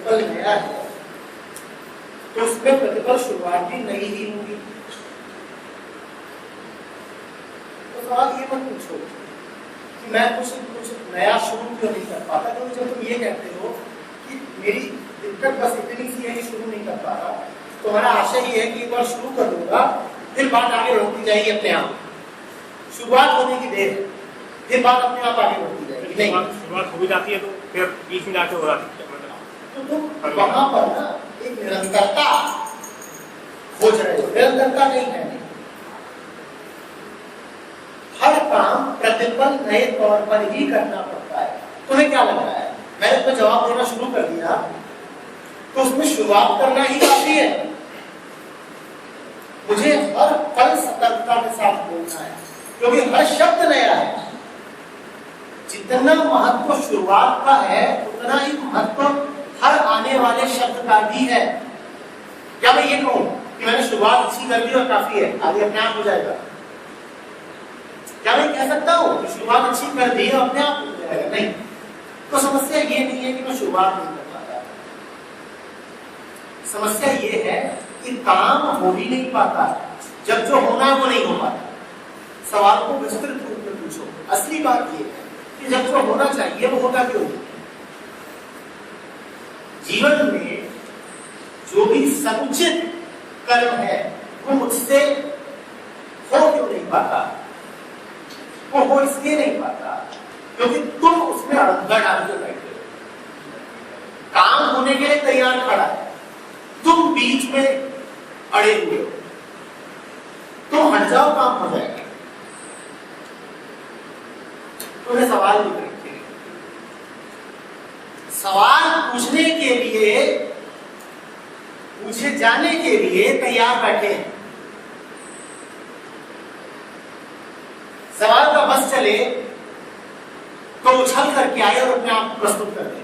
प्रतिपल नया है तो उसमें प्रतिपल शुरुआत भी नई ही होगी। तो सवाल ये मत पूछो कि मैं कुछ नया शुरू क्यों नहीं कर पाता, क्योंकि जब तुम ये कहते हो कि मेरी दिक्कत बस इतनी सी है कि शुरू नहीं कर पा रहा, तुम्हारा आशय ये है कि एक बार शुरू कर दूंगा फिर बात आगे बढ़ती जाएगी अपने आप। शुरुआत होने की देर है, फिर बात अपने आप आगे बढ़ती जाएगी। नहीं, शुरुआत हो भी जाती है तो फिर बीच में जाके हो जाती है, तो तुम वहां पर ना एक निरंतरता खोज रहे हो, निरंतरता नहीं है। हर काम प्रतिपल नए तौर पर ही करना पड़ता है। तुम्हें क्या लग रहा है, मैंने तुम्हें जवाब देना शुरू कर दिया तो उसमें शुरुआत करना ही काफी है? मुझे हर पल सतर्कता के साथ बोलना है क्योंकि हर शब्द नया है। जितना महत्व शुरुआत का है उतना ही महत्व हर आने वाले शब्द का भी है। क्या मैं ये कहूं कि मैंने शुरुआत अच्छी कर दी और काफी है, आगे अपने आप हो जाएगा? क्या मैं कह सकता हूं कि शुरुआत अच्छी कर दी और अपने आप हो जाएगा? नहीं। तो समस्या ये नहीं है कि मैं शुरुआत नहीं कर पाता, समस्या ये है कि काम हो ही नहीं पाता, जब जो होना है वो नहीं हो पाता। सवाल को विस्तृत रूप में पूछो। असली बात ये है कि जब जो होना चाहिए वो होता क्यों नहीं? जीवन में जो भी समुचित कर्म है वो मुझसे हो क्यों नहीं पाता? वो हो इसलिए नहीं पाता क्योंकि तुम उसमें अड़ंगा डाल के बैठे हो। काम होने के लिए तैयार खड़ा है, तुम बीच में अड़े हुए हो। तुम हट जाओ, काम हो जाएगा। तुम्हें सवाल भी करते हैं, सवाल पूछने के लिए, पूछे जाने के लिए तैयार बैठे हैं। सवाल का बस चले तो उछल करके आए और अपने आप प्रस्तुत कर दे।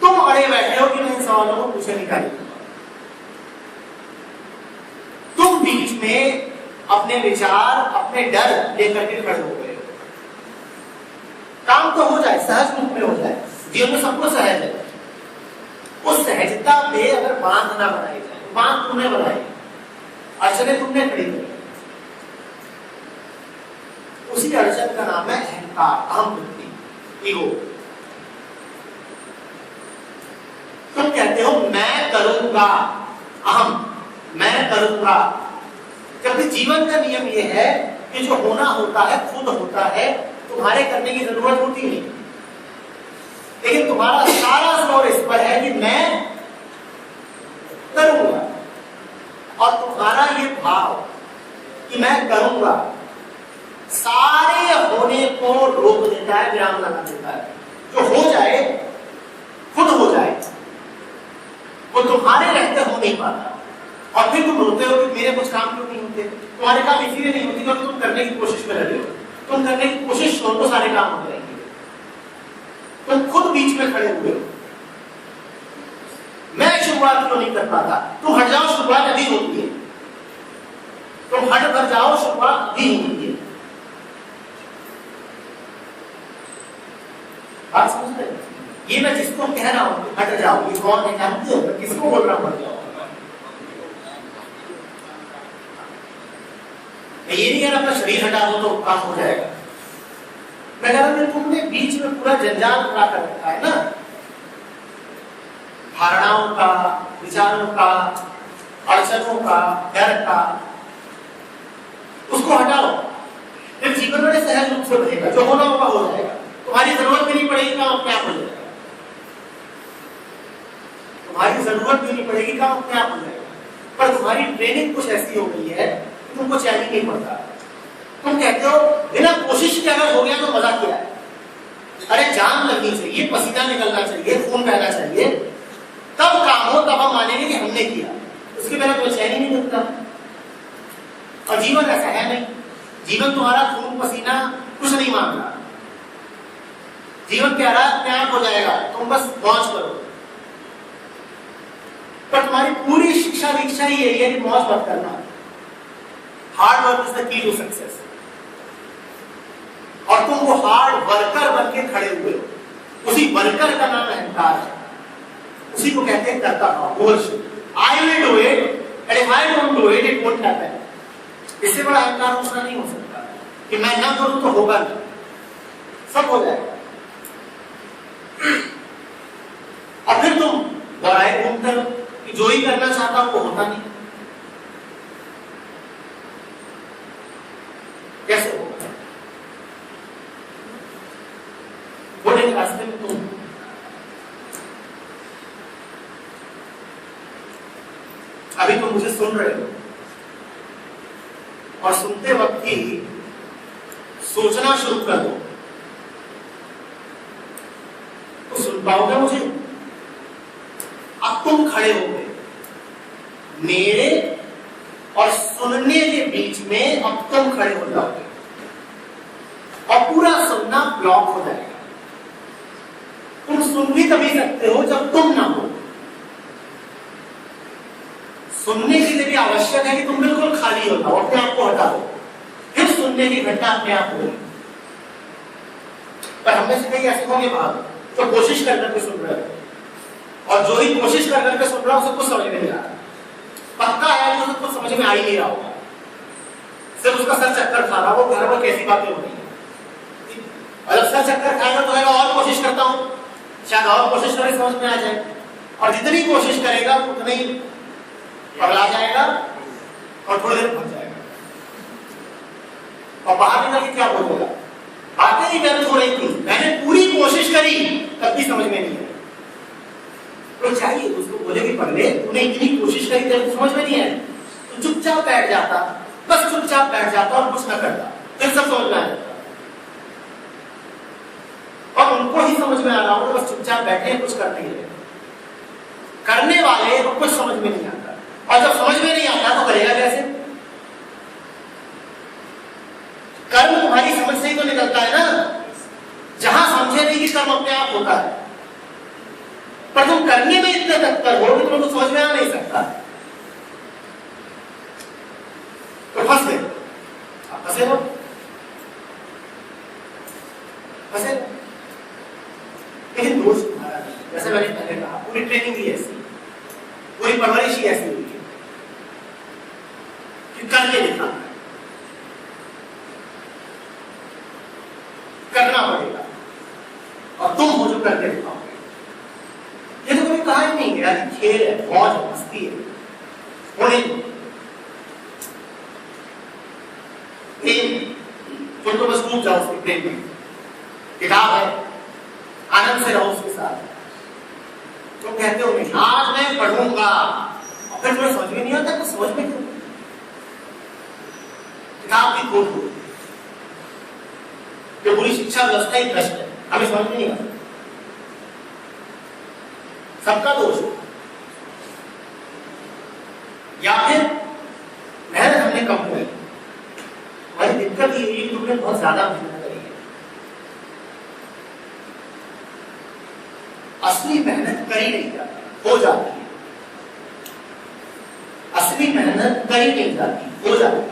तुम अड़े बैठे हो कि मैं इन सवालों को पूछे नहीं कर। तुम बीच में अपने विचार, अपने डर लेकर के खड़े हो गए। काम तो हो जाए, सहज रूप में हो जाए, जीवन में सबको सहज है। उस सहजता पे अगर बांध ना बनाई जाए, बांध तुमने बनाई, अड़चने तुमने खड़ी करी, उसी अड़चन का नाम है अहंकार, अहम बुद्धि, ईगो। तुम कहते हो मैं करूंगा, अहम, मैं करूंगा। जबकि जीवन का नियम यह है कि जो होना होता है खुद होता है, तुम्हारे करने की जरूरत होती नहीं। लेकिन तुम्हारा सारा जोर इस पर है कि मैं करूंगा, और तुम्हारा ये भाव कि मैं करूंगा सारे होने को रोक देता है, विराम लगा देता है। जो हो जाए खुद हो जाए, वो तुम्हारे रहते हो नहीं पाता। और फिर तुम रोते हो कि मेरे कुछ काम क्यों नहीं होते। तुम्हारे काम इसीलिए नहीं होते क्योंकि तुम करने की कोशिश में लगे हो। तुम करने की कोशिश करो तो सारे काम हो जाएंगे। तुम खुद बीच में खड़े हुए हो, मैं शुरुआत क्यों नहीं कर पाता। तुम हट जाओ, शुरुआत अभी होती है। तुम हट कर जाओ, शुरुआत अभी होती है। बात समझ रहे? ये मैं जिसको कह रहा हूं हट जाओ, ये कौन है जानते हो? किसको बोल रहा हूं हट जाओ? ये नहीं कह रहा अपना शरीर हटा दो तो काम हो जाएगा। मैं कह रहा हूं तुमने बीच में पूरा जंजाल खड़ा कर रखा है ना, धारणाओं का, विचारों का, अड़चनों का, डर का, उसको हटाओ। फिर जीवन बड़े सहज रूप से बनेगा, जो होना होगा हो जाएगा। तुम्हारी जरूरत भी नहीं पड़ेगी, काम अपने आप हो जाएगा। तुम्हारी जरूरत भी नहीं पड़ेगी, काम अपने आप हो जाएगा। पर तुम्हारी ट्रेनिंग कुछ ऐसी हो गई है कि तुमको चैन नहीं पड़ता। तुम कहते हो बिना कोशिश के अगर हो गया तो मजा क्या है। अरे जान लगनी चाहिए, पसीना निकलना चाहिए, खून बहना चाहिए, तब काम हो, तब हम मानेंगे कि हमने किया। उसके बिना कोई चैन ही नहीं मिलता। और जीवन ऐसा है नहीं। जीवन तुम्हारा खून पसीना कुछ नहीं मांग रहा। जीवन कह रहा है अपने आप हो जाएगा, तुम बस मौज करो। पर तुम्हारी पूरी शिक्षा दीक्षा ही है कि मौज मत करना। Hard work is the key to success. और तुम वो हार्ड वर्कर बन के खड़े हुए हो। उसी वर्कर का नाम अहंकार है। उसी को कहते हैं करता भाव, bullshit. I will do it and if I don't do it, it won't happen। इससे बड़ा अहंकार दूसरा नहीं हो सकता कि मैं ना करूं तो होगा नहीं, सब हो जाएगा। और फिर तुम दोहराए घूमते हो कि जो ही करना चाहता हूं वो होता नहीं। कैसे होगा? बोले रास्ते में तुम अभी तुम मुझे सुन रहे हो और सुनते वक्त ही सोचना शुरू कर दो तो सुन पाओगे मुझे? अब तुम खड़े हो गए, मेरे और सुनने के बीच में अब तुम खड़े हो जाओगे और पूरा सुनना ब्लॉक हो जाएगा। तुम सुन भी तभी सकते हो जब तुम ना हो। सुनने के लिए भी आवश्यक है कि तुम बिल्कुल खाली हो जाओ, अपने आप को हटा दो, फिर सुनने की घटना अपने आप होगी। पर हमें से कई ऐसे होंगे बाहर तो कोशिश कर करके सुन रहे हो और जो ही कोशिश कर करके सुन रहा हो उसे कुछ समझ में नहीं आ रहा। पक्का है कि उसे कुछ समझ में आ ही नहीं रहा होगा, सिर्फ उसका सर चक्कर खा रहा हो, घर पर कैसी बातें हो रही है। और जब सर चक्कर खाएगा तो कहेगा और कोशिश करता हूं, शायद और कोशिश करें समझ में आ जाए। और जितनी कोशिश करेगा उतनी पगला जाएगा और थोड़ी देर फंस जाएगा और बाहर निकल के क्या बोलेगा, बातें ही व्यर्थ हो रही थी, मैंने पूरी कोशिश करी तब भी समझ में नहीं आई। तो चाहिए उसको बोले कि पगले तूने इतनी कोशिश करी तेरे को समझ में नहीं आई, तो चुपचाप बैठ जाता, बस चुपचाप बैठ जाता और कुछ ना करता, फिर सब समझ में आ जाता। और उनको ही समझ में आ रहा हो बस चुपचाप बैठे कुछ करते ही रहे। करने वाले को कुछ समझ में नहीं आता और जब समझ में नहीं आता तो करेगा कैसे? कर्म तुम्हारी समझ से ही तो निकलता है ना। जहां समझे नहीं कि कर्म अपने आप होता है, पर तुम करने में इतने तत्पर हो कि तुमको समझ में आ नहीं सकता, तो फंस गए। आप फंसे हो, फंसे। लेकिन दोष तुम्हारा नहीं, जैसे मैंने पहले कहा पूरी ट्रेनिंग ही ऐसी, पूरी परवरिश ही ऐसी हुई है कि करके दिखाना, करना पड़ेगा और तुम हो जो करके दिखाओगे। ये तो कभी कहा ही नहीं गया कि खेल है, मौज है, मस्ती है, होने दो। प्रेम फिर तो बस डूब जाओ उसके प्रेम में, किताब है आनंद से रहो उसके साथ। तो कहते हो नहीं आज मैं पढ़ूंगा और फिर तुम्हें समझ में नहीं आता तो समझ में क्यों? किताब की खोट हो, जो पूरी शिक्षा व्यवस्था ही भ्रष्ट है, हमें समझ में नहीं आता, सबका दोष है। या फिर मेहनत हमने कम करी, हमारी दिक्कत ये है कि तुमने बहुत ज्यादा मेहनत करी है। असली मेहनत करी नहीं जाती, हो जाती है। असली मेहनत करी नहीं जाती, हो जाती है।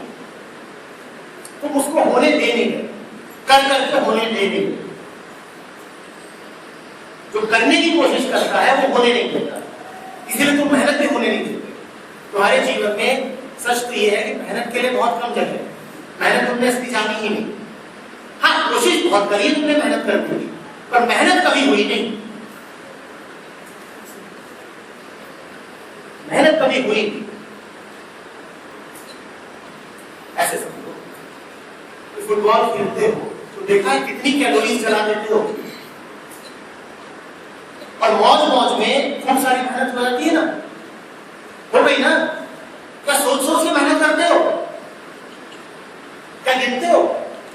तुम उसको होने दे नहीं गए, कर करके होने दे नहीं गए। जो करने की कोशिश करता है वो होने नहीं देता, इसीलिए तुम मेहनत भी होने नहीं देते। तुम्हारे जीवन में सच तो ये है कि मेहनत के लिए बहुत कम जगह है, मेहनत तुमने इसकी जानी ही नहीं। हाँ कोशिश बहुत करी तुमने मेहनत कर दी, पर मेहनत कभी हुई नहीं, मेहनत कभी हुई नहीं। ऐसे समझो, फुटबॉल खेलते हो तो देखा है कितनी कैलोरीज जला देते हो, और मौज मौज में खूब सारी मेहनत हो जाती है ना, हो गई ना। क्या सोच सोच के मेहनत करते हो? क्या गिनते हो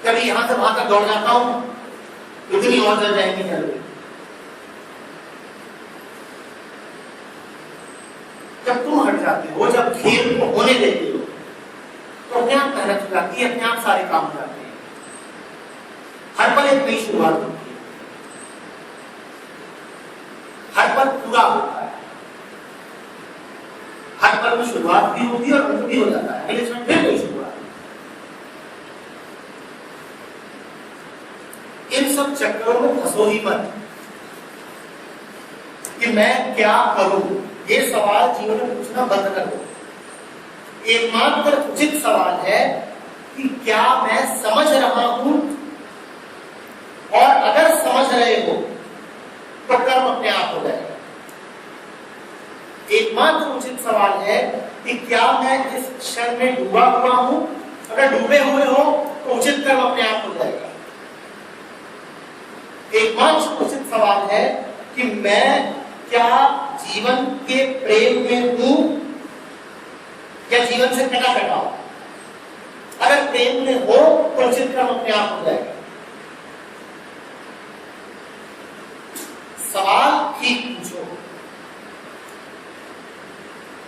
कभी यहां से वहां तक दौड़ जाता हूं इतनी और जल जाएंगी कैलोरी? जब तुम हट जाते हो, जब खेल को होने देते हो तो अपने आप मेहनत हो जाती है, अपने आप सारे काम हो जाते हैं। हर पल एक नई शुरुआत होती है, हर पल पूरा होता है, हर पल में शुरुआत भी होती है और अंत भी हो जाता है, अगले क्षण फिर कोई शुरुआत। इन सब चक्करों में फंसो ही मत। कि मैं क्या करूं, ये सवाल जीवन में पूछना बंद कर दो। एकमात्र उचित सवाल है कि क्या मैं समझ रहा हूं, और अगर समझ रहे हो तो कर्म अपने आप हो जाएगा। एकमात्र उचित सवाल है कि क्या मैं इस क्षण में डूबा हुआ हूं, अगर डूबे हुए हो तो उचित कर्म अपने आप हो जाएगा। एकमात्र उचित सवाल है कि मैं क्या जीवन के प्रेम में हूं या जीवन से कटा कटा हूं। अगर प्रेम में हो तो उचित कर्म अपने आप हो जाएगा। सवाल ठीक पूछो।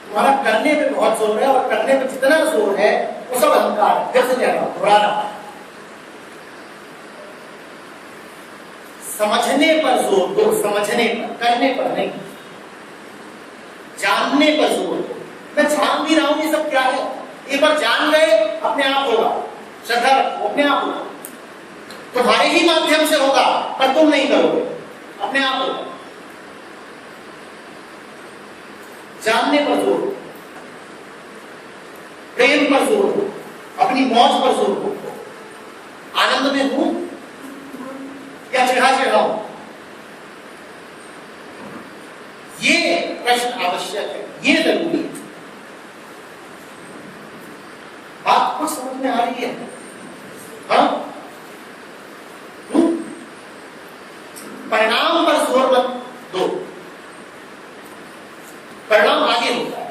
तुम्हारा करने पे बहुत जोर है, और करने पे जितना जोर है वो सब अहंकार है। फिर से कह रहा हूं, दोहरा रहा हूं, समझने पर जोर दो, समझने पर, करने पर नहीं। जानने पर जोर दो। मैं जान भी रहा हूं ये सब क्या है, एक बार जान गए अपने आप होगा। श्रद्धा रखो, अपने आप होगा। तुम्हारे ही माध्यम से होगा, पर तुम नहीं करोगे, अपने आप होगा। जानने पर जोर दो, प्रेम पर जोर दो, अपनी मौज पर जोर दो। आनंद में हूं या चिढ़ा चिढ़ाऊं, ये प्रश्न आवश्यक है, ये जरूरी है। बात कुछ समझ में आ रही है? हाँ? परिणाम पर जोर मत दो, परिणाम आगे होता है।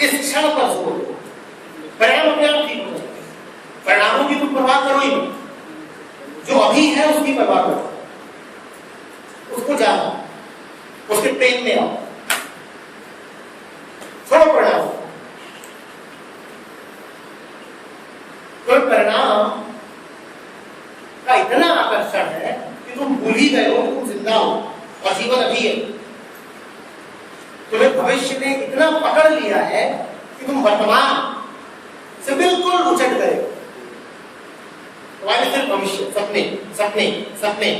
इस क्षण पर जोर दो, परिणाम अपने आप ठीक हो जाएगा। परिणामों की तुम परवाह करो ही नहीं, जो अभी है उसकी परवाह करो, उसको जानो, उसके प्रेम में आओ। छोड़ो परिणाम। तो परिणाम का इतना आकर्षण है कि तुम भूल ही गए हो कि तुम जिंदा हो और जीवन अभी है। तुम्हें भविष्य ने इतना पकड़ लिया है कि तुम वर्तमान से बिल्कुल उचट गए हो। तुम्हारे सिर्फ भविष्य, सपने सपने सपने,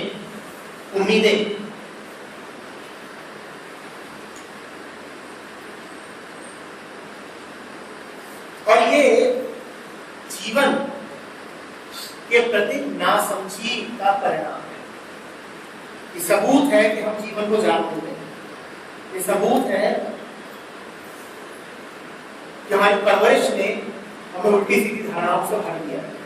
उम्मीदें। और ये जीवन के प्रति नासमझी का परिणाम है। ये सबूत है कि हम जीवन को जानते हैं। ये सबूत है कि हमारी परवरिश ने हमें उल्टी सीधी धारणाओं से भर दिया है।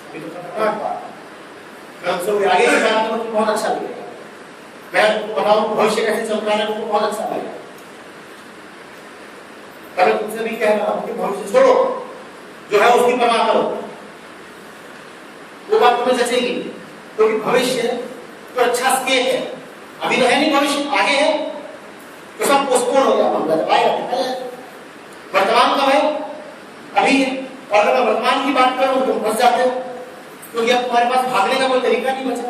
अभी तो खतरनाक बात है। मैं उनसे आगे की बात करूं तो बहुत अच्छा लगेगा। मैं तुमको बताऊं भविष्य कैसे चल रहा है, तुमको बहुत अच्छा लगेगा। मैं तुमसे भी कह रहा हूं कि भविष्य छोड़ो, जो है उसकी परवाह करो, वो बात तुम्हें जचेगी। क्योंकि भविष्य तो अच्छा स्केच है, अभी तो है नहीं, भविष्य आगे है, तो सब पोस्टपोन हो गया। वर्तमान कब है? अभी है। और अगर मैं वर्तमान की बात करूं तो फंस जाते हो, क्योंकि अब तुम्हारे पास भागने का कोई तरीका नहीं बचा।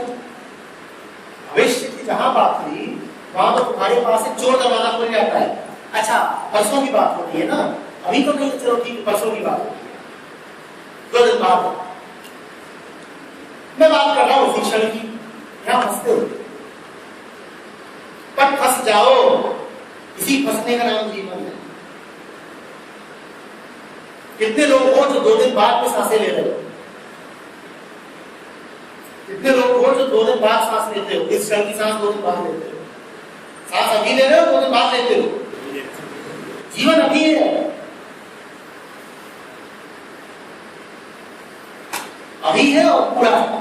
भविष्य की जहां बात हुई वहां तो तुम्हारे पास एक चोर दरवाजा खुल जाता है। अच्छा, परसों की बात होती है ना, अभी तो नहीं, चलो ठीक, परसों की बात होती है, 2 दिन बाद। मैं बात कर रहा हूं उसी क्षण की, यहां फंसते हो, पर फंस जाओ, इसी फंसने का नाम जीवन है। कितने लोग हो जो 2 दिन बाद में सांसें ले रहे हो? कितने लोग हो जो 2 दिन बाद सांस लेते हो? इस क्षण की सांस 2 दिन बाद लेते हो, सांस अभी ले रहे हो, 2 दिन बाद लेते हो। जीवन अभी है, अभी है और पूरा है।